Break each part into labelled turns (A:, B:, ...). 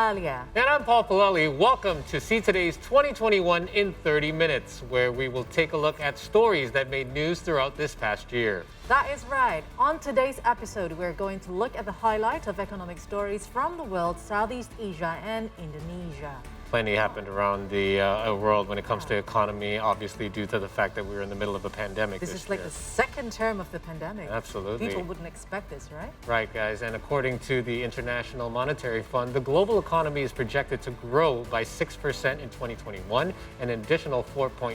A: Natalia.
B: And I'm Paul Palali. Welcome to See Today's 2021 in 30 Minutes, where we will take a look at stories that made news throughout this past year.
A: That is right. On today's episode, we're going to look at the highlight of economic stories from the world, Southeast Asia and Indonesia.
B: Plenty happened around the world when it comes to economy, obviously due to the fact that we were in the middle of a pandemic
A: This
B: this
A: is like
B: year.
A: the second term of the pandemic.
B: Absolutely.
A: People wouldn't expect this, right?
B: Right, guys. And according to the International Monetary Fund, the global economy is projected to grow by 6% in 2021 and an additional 4.9%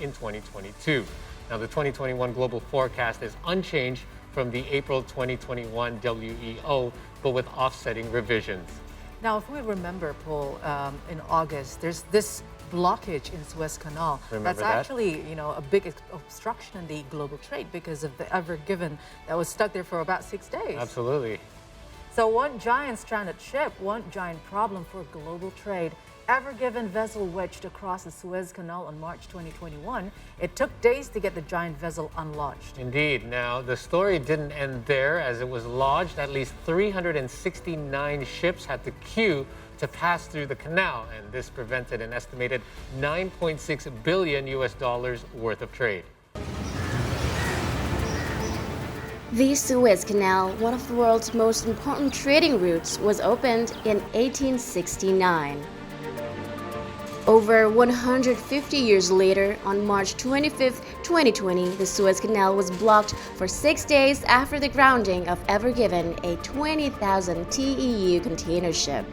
B: in 2022. Now, the 2021 global forecast is unchanged from the April 2021 WEO, but with offsetting revisions.
A: Now, if we remember, Paul, in August, there's this blockage in Suez Canal.
B: Remember
A: That's
B: that?
A: actually, a big obstruction in the global trade because of the Ever Given that was stuck there for about 6 days.
B: Absolutely.
A: So one giant stranded ship, one giant problem for global trade. Ever Given vessel wedged across the Suez Canal on March 2021. It took days to get the giant vessel unlodged.
B: Indeed. Now, the story didn't end there. As it was lodged, at least 369 ships had to queue to pass through the canal, and this prevented an estimated $9.6 billion worth of trade.
C: The Suez Canal, one of the world's most important trading routes, was opened in 1869. Over 150 years later, on March 25, 2020, the Suez Canal was blocked for 6 days after the grounding of Ever Given, a 20,000 TEU container ship.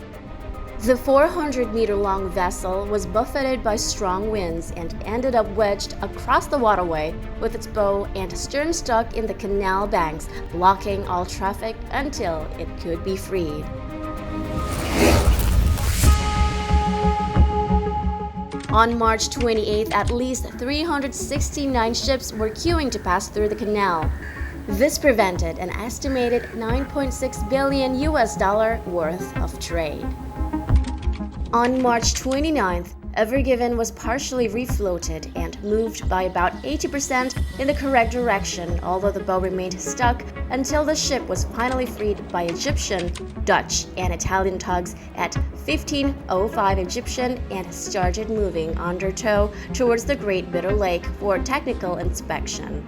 C: The 400-meter-long vessel was buffeted by strong winds and ended up wedged across the waterway with its bow and stern stuck in the canal banks, blocking all traffic until it could be freed. On March 28th, at least 369 ships were queuing to pass through the canal. This prevented an estimated $9.6 billion worth of trade. On March 29th, Ever Given was partially refloated and moved by about 80% in the correct direction, although the bow remained stuck until the ship was finally freed by Egyptian, Dutch, and Italian tugs at 15:05 Egyptian and started moving under tow towards the Great Bitter Lake for technical inspection.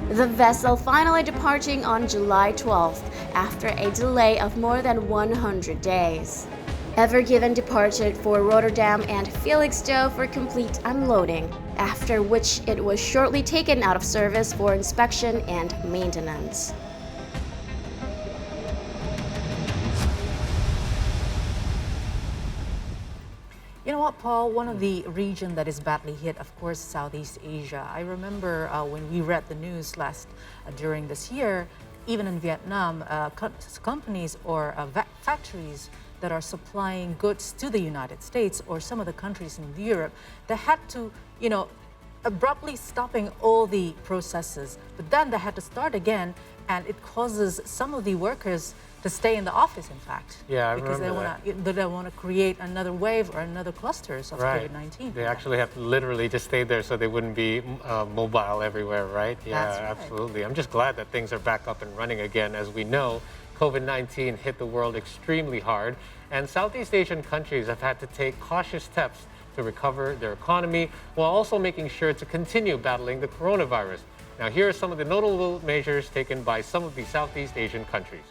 C: The vessel finally departing on July 12th after a delay of more than 100 days. Ever Given departed for Rotterdam and Felixstowe for complete unloading, after which it was shortly taken out of service for inspection and maintenance.
A: You know what, Paul? One of the region that is badly hit, of course, Southeast Asia. I remember when we read the news during this year, even in Vietnam, companies or factories that are supplying goods to the United States or some of the countries in Europe, they had to, abruptly stopping all the processes. But then they had to start again, and it causes some of the workers to stay in the office, in fact.
B: Yeah, I
A: because
B: remember
A: they don't want to create another wave or another clusters of
B: Right.
A: COVID-19.
B: They actually have to literally just stay there so they wouldn't be mobile everywhere, right? Yeah,
A: That's right.
B: Absolutely. I'm just glad that things are back up and running again. As we know, COVID-19 hit the world extremely hard, and Southeast Asian countries have had to take cautious steps to recover their economy while also making sure to continue battling the coronavirus. Now, here are some of the notable measures taken by some of the Southeast Asian countries.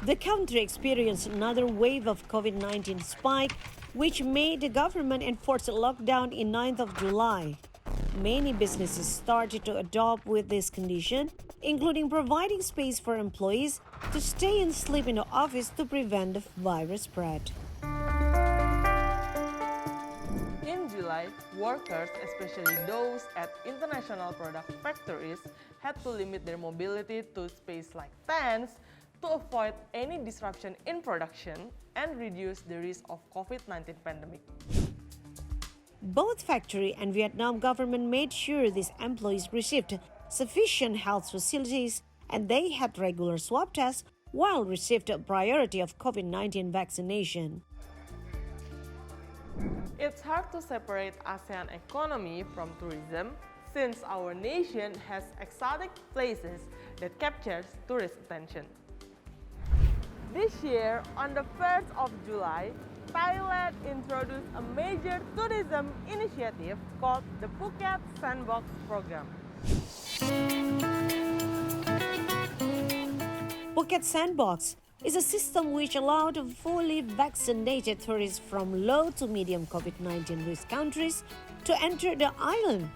D: The country experienced another wave of COVID-19 spike, which made the government enforce a lockdown in 9th of July. Many businesses started to adopt with this condition, including providing space for employees to stay and sleep in the office to prevent the virus spread.
E: In July, workers, especially those at international product factories, had to limit their mobility to space like fans to avoid any disruption in production and reduce the risk of COVID-19 pandemic.
D: Both factory and Vietnam government made sure these employees received sufficient health facilities and they had regular swab tests while received a priority of COVID-19 vaccination.
E: It's hard to separate ASEAN economy from tourism since our nation has exotic places that captures tourist attention. This year, on the 1st of July, Thailand introduced a major tourism initiative called the Phuket Sandbox Program.
D: Phuket Sandbox is a system which allowed fully vaccinated tourists from low to medium COVID-19 risk countries to enter the island.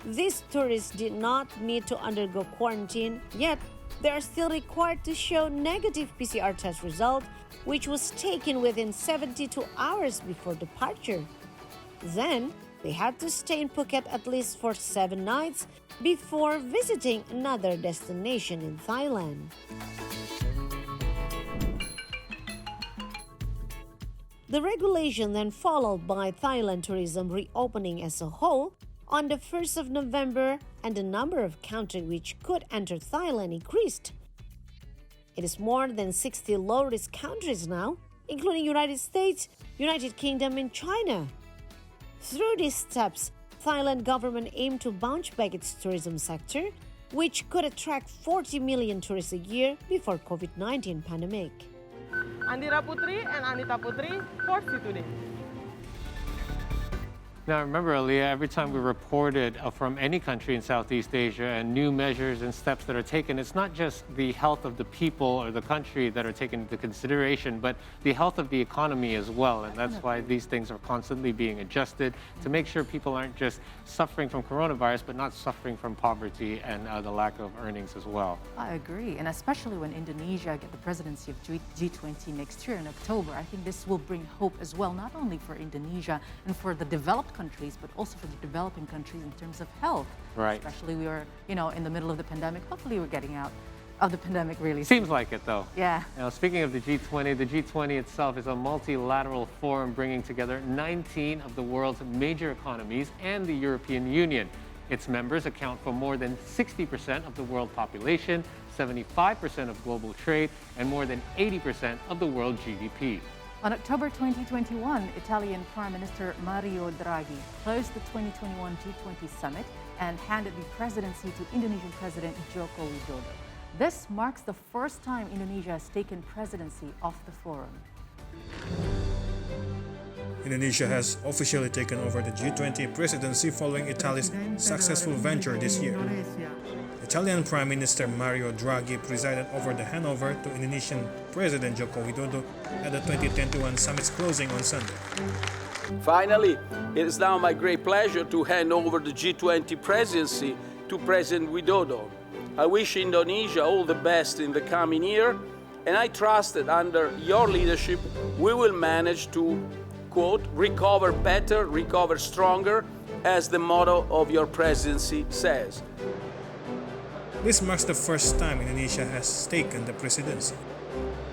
D: These tourists did not need to undergo quarantine, yet they are still required to show negative PCR test result, which was taken within 72 hours before departure. Then, they had to stay in Phuket at least for 7 nights before visiting another destination in Thailand. The regulation then followed by Thailand tourism reopening as a whole on the 1st of November, and the number of countries which could enter Thailand increased. It is more than 60 low-risk countries now, including United States, United Kingdom, and China. Through these steps, Thailand government aimed to bounce back its tourism sector, which could attract 40 million tourists a year before COVID-19 pandemic.
E: Andira Putri and Anita Putri for See Today.
B: Now remember, Aliyah, every time we reported from any country in Southeast Asia and new measures and steps that are taken, it's not just the health of the people or the country that are taken into consideration, but the health of the economy as well. And that's why these things are constantly being adjusted to make sure people aren't just suffering from coronavirus, but not suffering from poverty and the lack of earnings as well.
A: I agree, and especially when Indonesia get the presidency of G20 next year in October, I think this will bring hope as well, not only for Indonesia and for the developed countries, but also for the developing countries in terms of health.
B: Right.
A: Especially we are, in the middle of the pandemic. Hopefully we're getting out of the pandemic really soon.
B: Seems like it, though.
A: Yeah.
B: Now, speaking of the G20 itself is a multilateral forum bringing together 19 of the world's major economies and the European Union. Its members account for more than 60% of the world population, 75% of global trade, and more than 80% of the world GDP.
A: On October 2021, Italian Prime Minister Mario Draghi closed the 2021 G20 summit and handed the presidency to Indonesian President Joko Widodo. This marks the first time Indonesia has taken presidency of the forum.
F: Indonesia has officially taken over the G20 presidency following Italy's successful venture this year. Italian Prime Minister Mario Draghi presided over the handover to Indonesian President Joko Widodo at the 2021 summit's closing on Sunday.
G: Finally, it is now my great pleasure to hand over the G20 presidency to President Widodo. I wish Indonesia all the best in the coming year, and I trust that under your leadership we will manage to, quote, recover better, recover stronger, as the motto of your presidency says.
F: This marks the first time Indonesia has taken the presidency.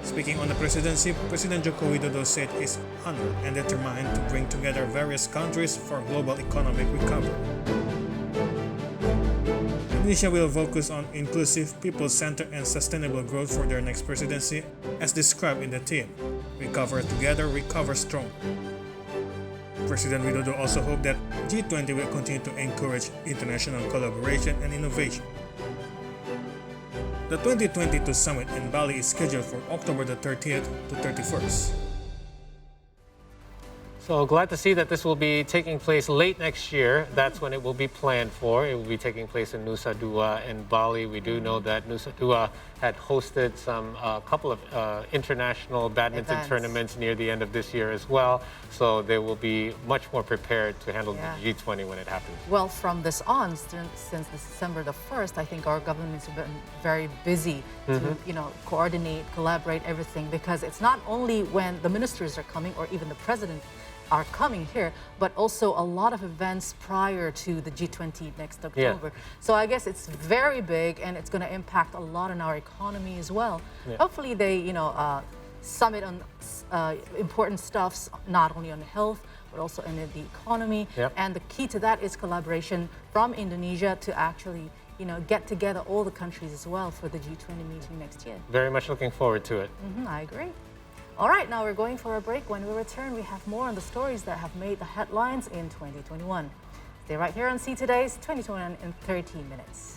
F: Speaking on the presidency, President Joko Widodo said he's honored and determined to bring together various countries for global economic recovery. Indonesia will focus on inclusive, people-centered, and sustainable growth for their next presidency, as described in the theme, Recover Together, Recover Strong. President Widodo also hoped that G20 will continue to encourage international collaboration and innovation. The 2022 summit in Bali is scheduled for October the 30th to 31st.
B: So glad to see that this will be taking place late next year. That's when it will be planned for. It will be taking place in Nusa Dua in Bali. We do know that Nusa Dua had hosted a couple of international badminton tournaments near the end of this year as well. So they will be much more prepared to handle the G20 when it happens.
A: Well, from this on, since December the 1st, I think our government's been very busy to, coordinate, collaborate, everything, because it's not only when the ministers are coming or even the president are coming here, but also a lot of events prior to the G20 next October. So I guess it's very big, and it's going to impact a lot on our economy as well. Hopefully they, summit on important stuffs, not only on health, but also in the economy. And the key to that is collaboration from Indonesia to actually, get together all the countries as well for the G20 meeting next year.
B: Very much looking forward to it.
A: I agree. All right, now we're going for a break. When we return, we have more on the stories that have made the headlines in 2021. Stay right here on See Today's 2021 in 30 minutes.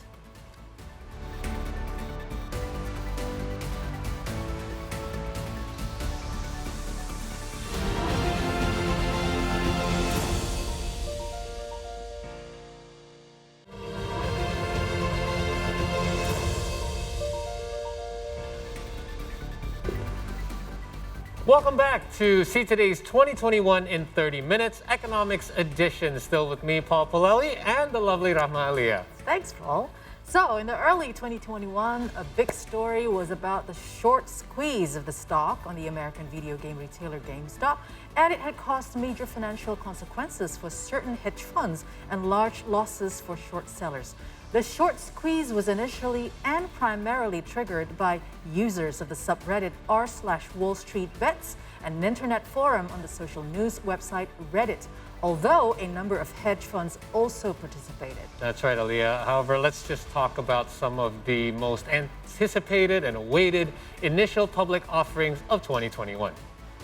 B: Welcome back to See Today's 2021 in 30 minutes economics edition. Still with me, Paul Polelli, and the lovely Rahma Aliyah.
A: Thanks, Paul. So, in the early 2021, a big story was about the short squeeze of the stock on the American video game retailer GameStop, and it had caused major financial consequences for certain hedge funds and large losses for short sellers. The short squeeze was initially and primarily triggered by users of the subreddit r/Wall Street Bets, an internet forum on the social news website Reddit, although a number of hedge funds also participated.
B: That's right, Aliyah. However, let's just talk about some of the most anticipated and awaited initial public offerings of 2021.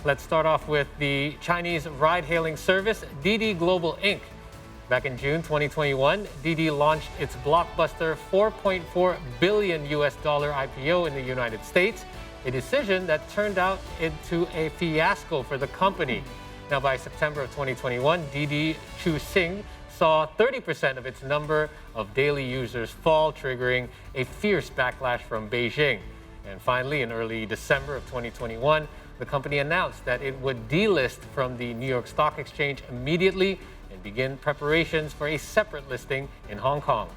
B: Let's start off with the Chinese ride-hailing service Didi Global Inc. Back in June 2021, Didi launched its blockbuster $4.4 billion IPO in the United States, a decision that turned out into a fiasco for the company. Now, by September of 2021, Didi Chuxing saw 30% of its number of daily users fall, triggering a fierce backlash from Beijing. And finally, in early December of 2021, the company announced that it would delist from the New York Stock Exchange immediately and begin preparations for a separate listing in Hong Kong.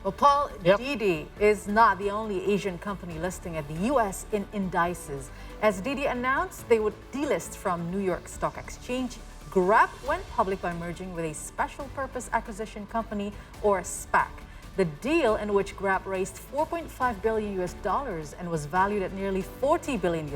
A: Well, Paul,
B: Yep.
A: Didi is not the only Asian company listing at the U.S. in indices. As Didi announced they would delist from New York Stock Exchange, Grab went public by merging with a special purpose acquisition company, or SPAC. The deal, in which Grab raised $4.5 billion and was valued at nearly $40 billion,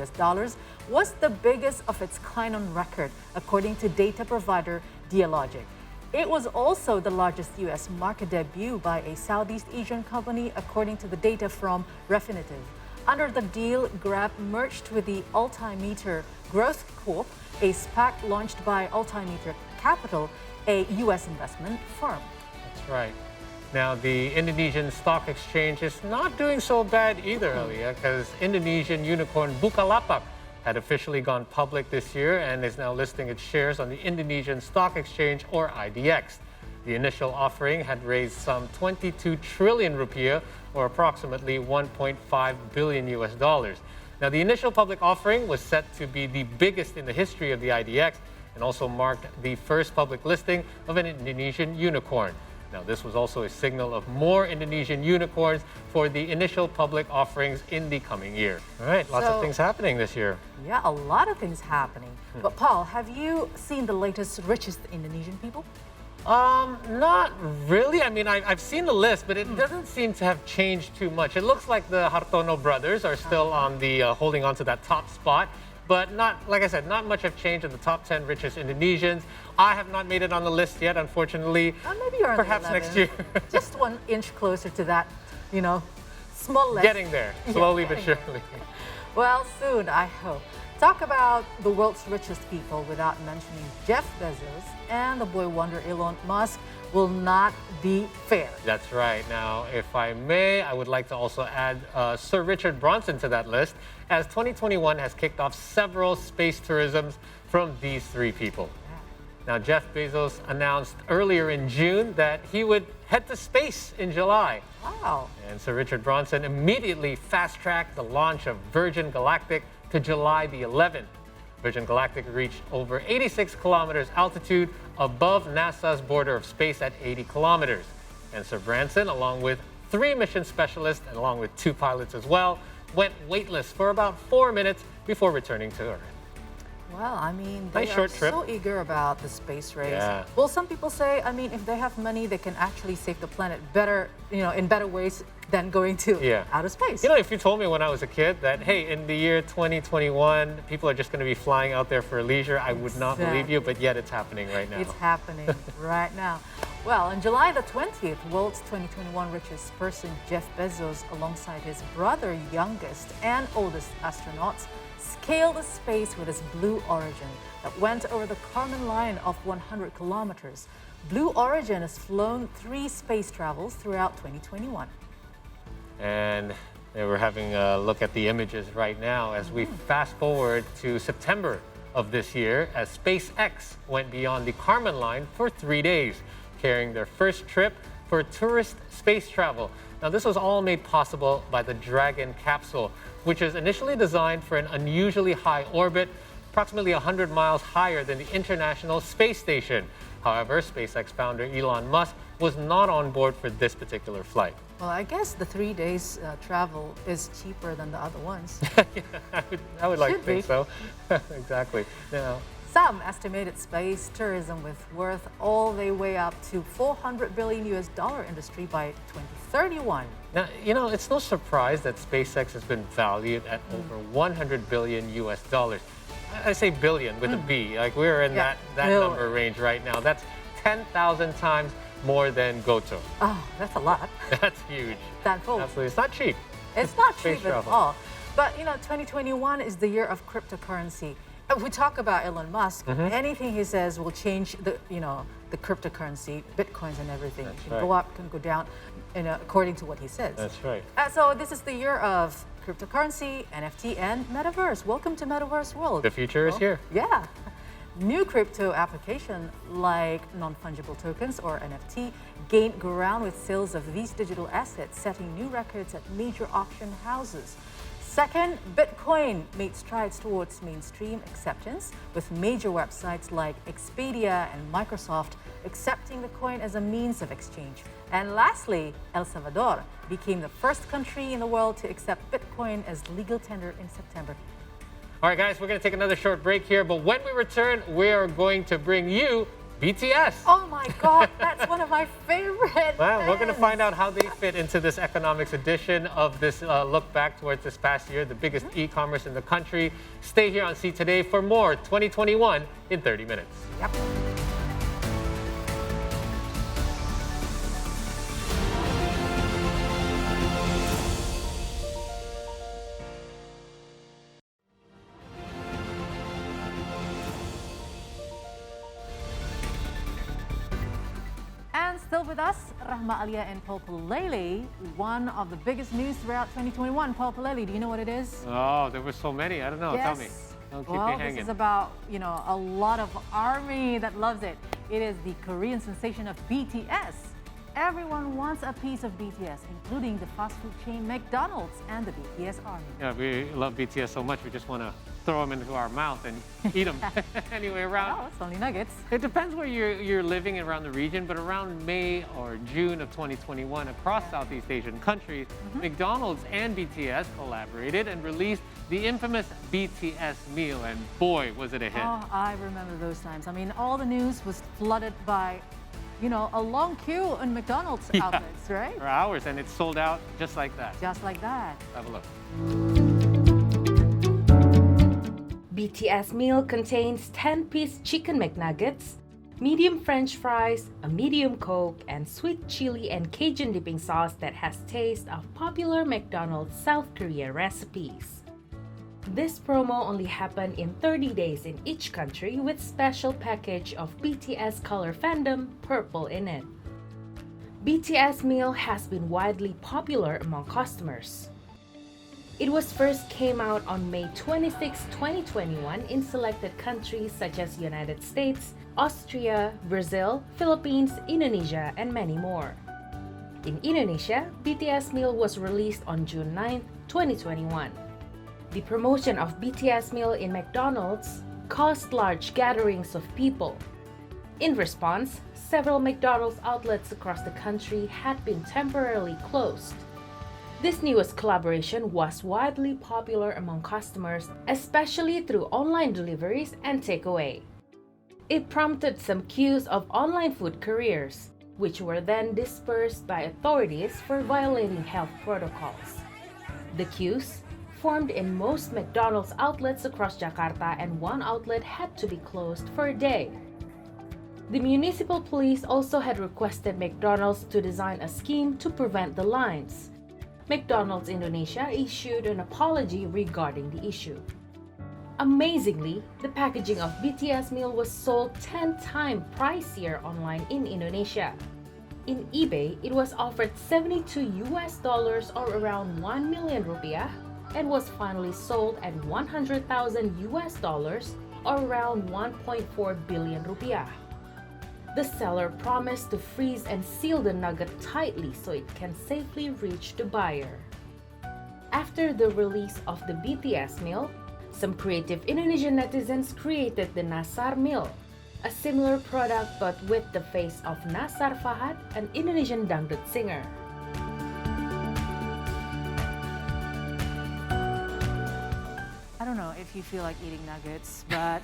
A: was the biggest of its kind on record, according to data provider Dealogic. It was also the largest U.S. market debut by a Southeast Asian company, according to the data from Refinitiv. Under the deal, Grab merged with the Altimeter Growth Corp, a SPAC launched by Altimeter Capital, a U.S. investment firm.
B: That's right. Now, the Indonesian Stock Exchange is not doing so bad either, Aliyah, because Indonesian unicorn Bukalapak had officially gone public this year and is now listing its shares on the Indonesian Stock Exchange, or IDX. The initial offering had raised some 22 trillion rupiah, or approximately $1.5 billion. Now, the initial public offering was set to be the biggest in the history of the IDX and also marked the first public listing of an Indonesian unicorn. Now, this was also a signal of more Indonesian unicorns for the initial public offerings in the coming year. All right, lots of things happening this year.
A: Yeah, a lot of things happening. But Paul, have you seen the latest richest Indonesian people?
B: Not really. I mean, I've seen the list, but it doesn't seem to have changed too much. It looks like the Hartono brothers are still on the holding on to that top spot. But not, like I said, not much have changed in the top 10 richest Indonesians. I have not made it on the list yet, unfortunately.
A: Maybe you're on
B: Perhaps
A: the
B: next year.
A: Just 1 inch closer to that, small list.
B: Getting there, slowly but
A: getting
B: surely.
A: Well, soon, I hope. Talk about the world's richest people without mentioning Jeff Bezos and the boy wonder Elon Musk will not be fair.
B: That's right. Now, if I may, I would like to also add Sir Richard Branson to that list, as 2021 has kicked off several space tourisms from these three people. Now, Jeff Bezos announced earlier in June that he would head to space in July.
A: Wow.
B: And Sir Richard Branson immediately fast-tracked the launch of Virgin Galactic to July the 11th. Virgin Galactic reached over 86 kilometers altitude above NASA's border of space at 80 kilometers. And Sir Branson, along with 3 mission specialists and along with 2 pilots as well, went weightless for about 4 minutes before returning to Earth.
A: Well, I mean, they
B: Nice
A: are
B: short trip.
A: so eager about the space race.
B: Yeah.
A: Well, some people say, I mean, if they have money, they can actually save the planet better, in better ways than going to outer space.
B: If you told me when I was a kid that, hey, in the year 2021, people are just going to be flying out there for leisure, I would not believe you, but yet it's happening right now.
A: It's happening right now. Well, on July the 20th, world's 2021 richest person, Jeff Bezos, alongside his brother, youngest and oldest astronauts, scaled the space with his Blue Origin that went over the Kármán line of 100 kilometers. Blue Origin has flown 3 space travels throughout 2021.
B: And we're having a look at the images right now as we fast forward to September of this year as SpaceX went beyond the Kármán line for 3 days, carrying their first trip for tourist space travel. Now, this was all made possible by the Dragon capsule, which is initially designed for an unusually high orbit, approximately 100 miles higher than the International Space Station. However, SpaceX founder Elon Musk was not on board for this particular flight.
A: Well, I guess the 3 days travel is cheaper than the other ones.
B: I would like to
A: Should be.
B: think so. Exactly. Now,
A: Some estimated space tourism with worth all the way up to $400 billion industry by 2031.
B: Now, it's no surprise that SpaceX has been valued at over 100 billion US dollars. I say billion with a B. Like we're in that number range right now. That's 10,000 times more than Goto.
A: Oh, that's a lot.
B: That's huge.
A: Absolutely.
B: Absolutely. It's not cheap.
A: It's not
B: Space
A: cheap at
B: travel.
A: all. But 2021 is the year of cryptocurrency. We talk about Elon Musk. Anything he says will change the cryptocurrency, bitcoins and everything.
B: That's
A: It can
B: right.
A: go up, can go down, according to what he says.
B: That's right.
A: So this is the year of cryptocurrency, NFT, and metaverse. Welcome to metaverse world.
B: The future is here.
A: Yeah. New crypto application like non-fungible tokens or NFT gained ground with sales of these digital assets, setting new records at major auction houses. Second, Bitcoin made strides towards mainstream acceptance, with major websites like Expedia and Microsoft accepting the coin as a means of exchange. And lastly, El Salvador became the first country in the world to accept Bitcoin as legal tender in September.
B: All right, guys, we're going to take another short break here, but when we return, we are going to bring you BTS.
A: Oh my God, that's one of my favorite.
B: Well, we're going to
A: bands.
B: find out how they fit into this economics edition of this look back towards this past year, the biggest e-commerce in the country. Stay here on See Today for more 2021 in 30 minutes.
A: Yep. And still with us, Rahma Alia and Paul Palele, one of the biggest news throughout 2021. Paul Palele, do you know what it is?
B: Oh, there were so many. I don't know. Tell me. Don't keep me hanging.
A: This is about, a lot of army that loves it. It is the Korean sensation of BTS. Everyone wants a piece of BTS, including the fast food chain McDonald's and the BTS army.
B: Yeah, we love BTS so much, we just want to throw them into our mouth and eat them. Anyway, around.
A: Oh, it's only nuggets.
B: It depends where you're living around the region, but around May or June of 2021, across Southeast Asian countries, McDonald's and BTS collaborated and released the infamous BTS meal, and boy, was it a hit.
A: Oh, I remember those times. I mean, all the news was flooded by, a long queue in McDonald's outlets, right?
B: For hours, and it sold out just like that.
A: Just like that.
B: Have a look.
H: BTS meal contains 10-piece chicken McNuggets, medium French fries, a medium Coke, and sweet chili and Cajun dipping sauce that has taste of popular McDonald's South Korea recipes. This promo only happened in 30 days in each country with special package of BTS color fandom purple in it. BTS meal has been widely popular among customers. It was first came out on May 26, 2021 in selected countries such as United States, Austria, Brazil, Philippines, Indonesia, and many more. In Indonesia, BTS meal was released on June 9, 2021. The promotion of BTS meal in McDonald's caused large gatherings of people. In response, several McDonald's outlets across the country had been temporarily closed. This newest collaboration was widely popular among customers, especially through online deliveries and takeaway. It prompted some queues of online food couriers, which were then dispersed by authorities for violating health protocols. The queues formed in most McDonald's outlets across Jakarta, and one outlet had to be closed for a day. The municipal police also had requested McDonald's to design a scheme to prevent the lines. McDonald's Indonesia issued an apology regarding the issue. Amazingly, the packaging of BTS meal was sold 10 times pricier online in Indonesia. In eBay, it was offered $72 or around 1 million rupiah and was finally sold at $100,000 or around 1.4 billion rupiah. The seller promised to freeze and seal the nugget tightly so it can safely reach the buyer. After the release of the BTS meal, some creative Indonesian netizens created the Nasar meal, a similar product but with the face of Nasar Fahad, an Indonesian dangdut singer.
A: I don't know if you feel like eating nuggets, but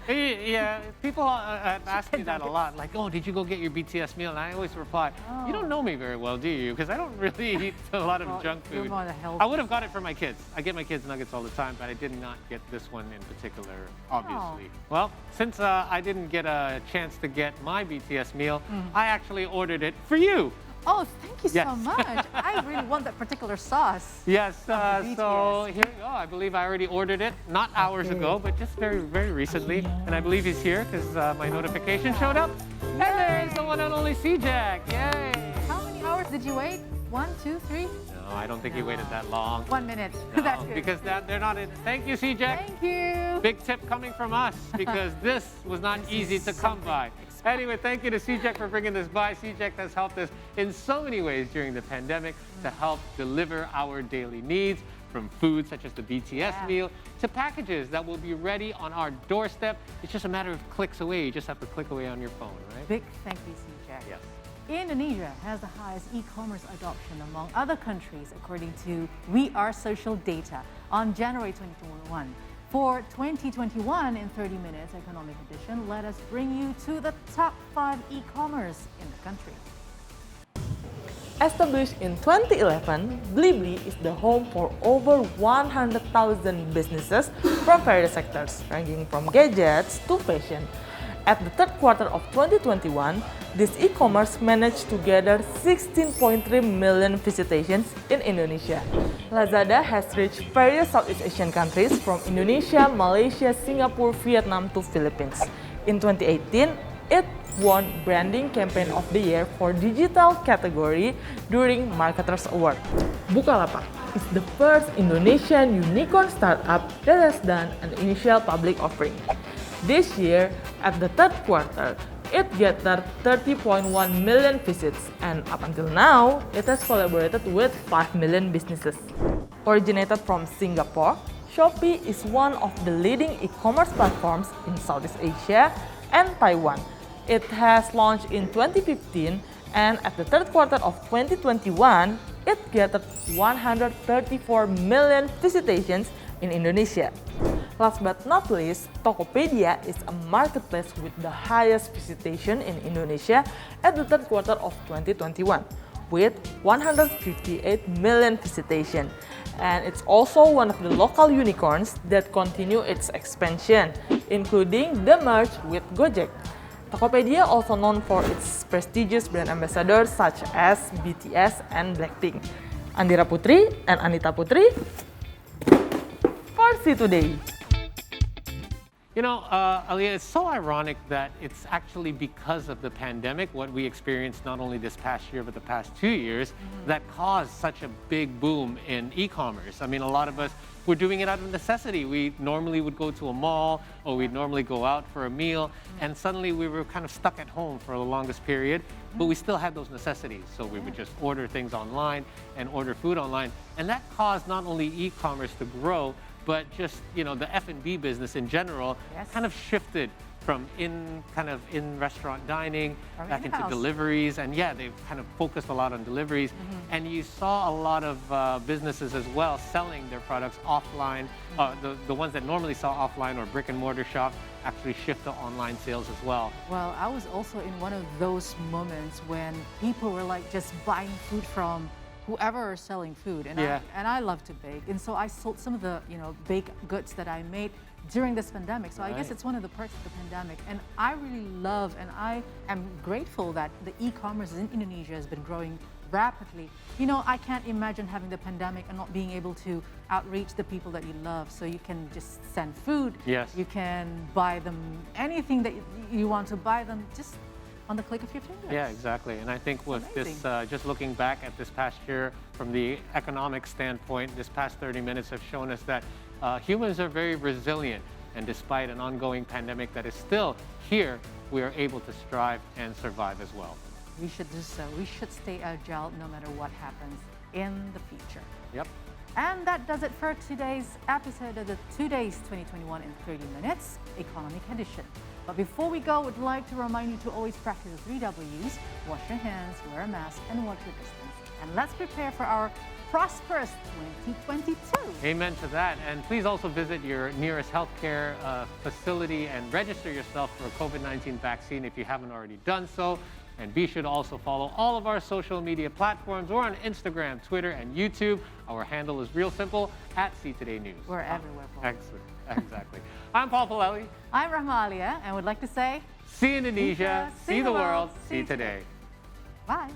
B: Yeah, people ask me that a lot. Like, oh, did you go get your BTS meal? And I always reply, you don't know me very well, do you? Because I don't really eat a lot of junk
A: you're
B: food.
A: more the healthy
B: I would have got it for my kids. I get my kids nuggets all the time, but I did not get this one in particular, obviously. Well, since I didn't get a chance to get my BTS meal, I actually ordered it for you.
A: oh, thank you so
B: Yes.
A: much. I really want that particular sauce.
B: Yes,
A: the
B: so
A: BTS.
B: here you go. I believe I already ordered it, not hours ago, but just very, very recently. And I believe he's here because my notification showed up. And there's the one and only C-Jack. Yay!
A: How many hours did you wait? 1, 2, 3?
B: No, I don't think he waited that long.
A: 1 minute.
B: No,
A: That's good.
B: because they're not in. Thank you, C-Jack.
A: Thank you.
B: Big tip coming from us because this was not easy to come by. Anyway, thank you to C-Jack for bringing this by. C-Jack has helped us in so many ways during the pandemic to help deliver our daily needs, from food such as the BTS meal to packages that will be ready on our doorstep. It's just a matter of clicks away. You just have to click away on your phone, right?
A: Big thank you, C-Jack.
B: Yes.
A: Indonesia has the highest e-commerce adoption among other countries, according to We Are Social data on January 2021. For 2021 in 30 Minutes Economic Edition, let us bring you to the top 5 e-commerce in the country.
I: Established in 2011, Blibli is the home for over 100,000 businesses from various sectors, ranging from gadgets to fashion. At the third quarter of 2021, this e-commerce managed to gather 16.3 million visitations in Indonesia. Lazada has reached various Southeast Asian countries from Indonesia, Malaysia, Singapore, Vietnam to Philippines. In 2018, it won Branding Campaign of the Year for Digital category during Marketers Award. Bukalapak is the first Indonesian unicorn startup that has done an initial public offering. This year, at the third quarter, it gathered 30.1 million visits, and up until now, it has collaborated with 5 million businesses. Originated from Singapore, Shopee is one of the leading e-commerce platforms in Southeast Asia and Taiwan. It has launched in 2015, and at the third quarter of 2021, it gathered 134 million visitations in Indonesia. Last but not least, Tokopedia is a marketplace with the highest visitation in Indonesia at the third quarter of 2021, with 158 million visitation. And it's also one of the local unicorns that continue its expansion, including the merge with Gojek. Tokopedia also known for its prestigious brand ambassadors such as BTS and Blackpink. Andira Putri and Anita Putri for See Today.
B: You know, Aliyah, it's so ironic that it's actually because of the pandemic, what we experienced not only this past year, but the past 2 years, that caused such a big boom in e-commerce. I mean, a lot of us were doing it out of necessity. We normally would go to a mall or we'd normally go out for a meal, and suddenly we were kind of stuck at home for the longest period, but we still had those necessities. So we would just order things online and order food online. And that caused not only e-commerce to grow, but just, you know, the F&B business in general kind of shifted from in-restaurant dining back into deliveries. And yeah, they've kind of focused a lot on deliveries. And you saw a lot of businesses as well selling their products offline. The ones that normally sell offline or brick and mortar shops actually shift to online sales as well.
A: Well, I was also in one of those moments when people were like just buying food from whoever is selling food, and I love to bake, and so I sold some of the baked goods that I made during this pandemic. So I guess it's one of the perks of the pandemic, and I really love and I am grateful that the e-commerce in Indonesia has been growing rapidly. You know, I can't imagine having the pandemic and not being able to outreach the people that you love. So you can just send food.
B: Yes.
A: You can buy them anything that you want to buy them just on the click of your fingers.
B: Yeah, exactly. And I think with this, just looking back at this past year from the economic standpoint, this past 30 minutes have shown us that humans are very resilient. And despite an ongoing pandemic that is still here, we are able to strive and survive as well.
A: We should do so. We should stay agile no matter what happens in the future.
B: Yep.
A: And that does it for today's episode of the 2 Days 2021 in 30 Minutes Economic Edition. But before we go, we'd like to remind you to always practice the 3 W's: wash your hands, wear a mask, and watch your distance. And let's prepare for our prosperous 2022.
B: Amen to that. And please also visit your nearest healthcare facility and register yourself for a COVID-19 vaccine if you haven't already done so. And be sure to also follow all of our social media platforms. We're on Instagram, Twitter, and YouTube. Our handle is real simple, @CTodayNews.
A: We're everywhere, Paul.
B: Excellent. Exactly. I'm Paul Palelli.
A: I'm Rahmalia, and would like to say,
B: See Indonesia, see the world, see today.
A: Bye.